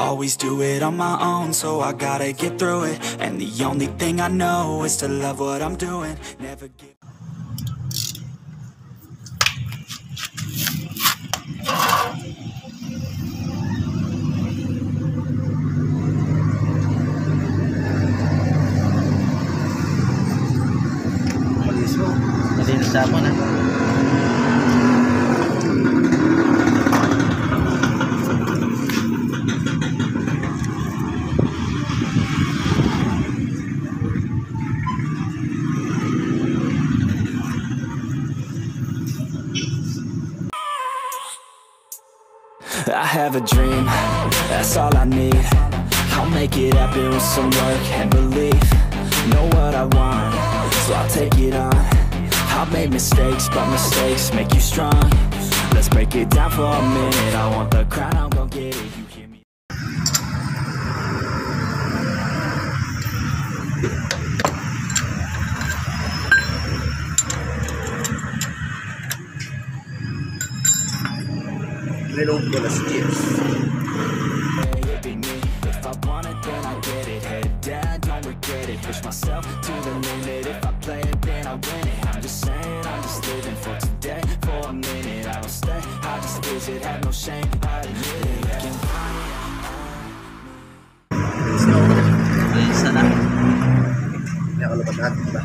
always do it on my own, so I gotta get through it. And the only thing I know is to love what I'm doing. Never give. Malinis mo na. I have a dream, that's all I need. I'll make it happen with some work and belief. Know what I want, so I'll take it on. I've made mistakes, but mistakes make you strong. Let's break it down for a minute. I want the crown, I'm gonna get it. You hear me? Little bit of chips. If I want it, then I get it. Head down, don't regret it. Push myself to the limit. If I play it, then I win it. I'm just saying, I'm just living for today. For a minute, I don't stay. I just visit, have no shame. I admit it. So, isa na. Nakalabas natin, diba?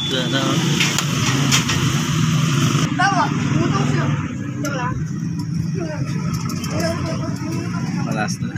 Sana. Malas na.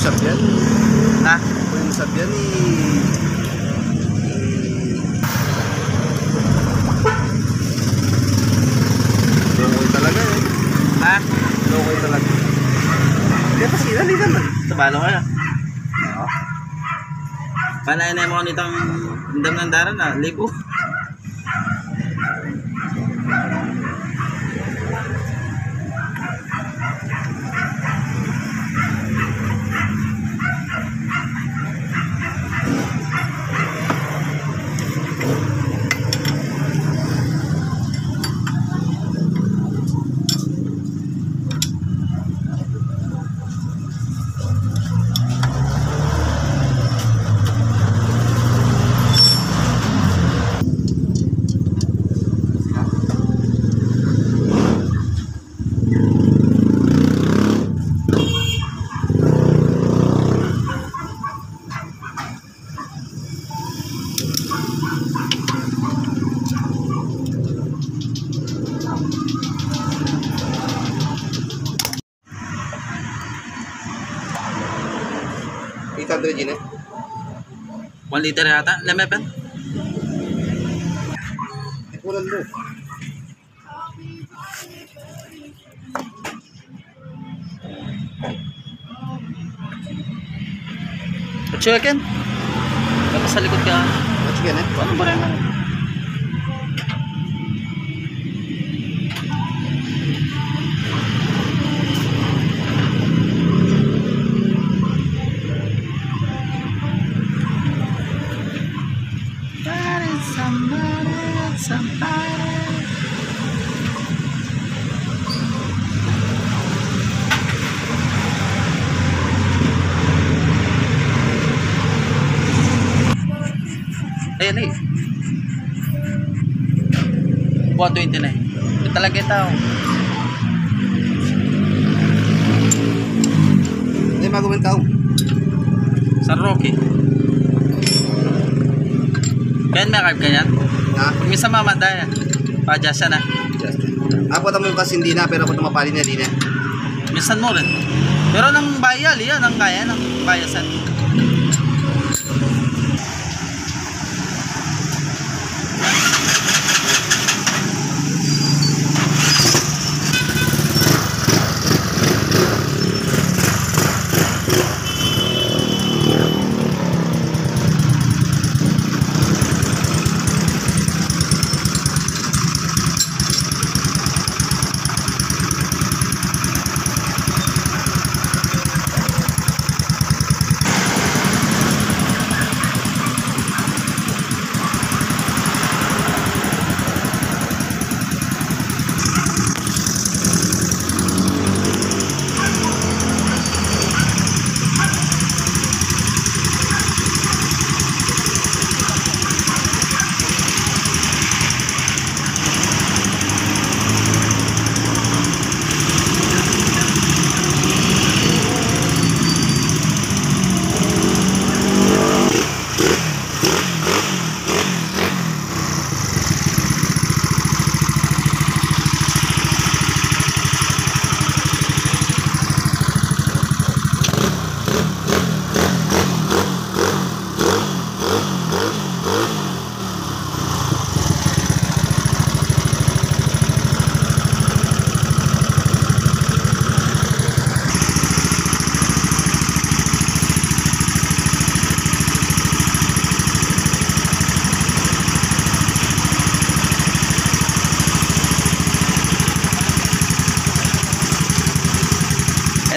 Sabyan. Ha? Yung sabyan Lokoy talaga eh. Ha? Lokoy talaga. Hindi pa sila naman. Tabalo ka na. Panay na mo nitong indam ng daran na, libo. 1 liter yata. Lemepen? Kunan mo. Chicken? Tapos sa likod ka. What's again eh? Ano ba rin? Ayan eh. Buwan 20 na eh. Ito talaga ito. Hindi magawin tao. Sa Rocky. Kaya may carb ka yan? Ha? Pag minsan mamanda yan. Padya na. Just. Apo mo kasi hindi na, pero kung mapali na, hindi na. Minsan mo rin. Pero nang bayal, yan ang kaya ng bayasan.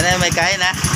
Yan na, may kain ha.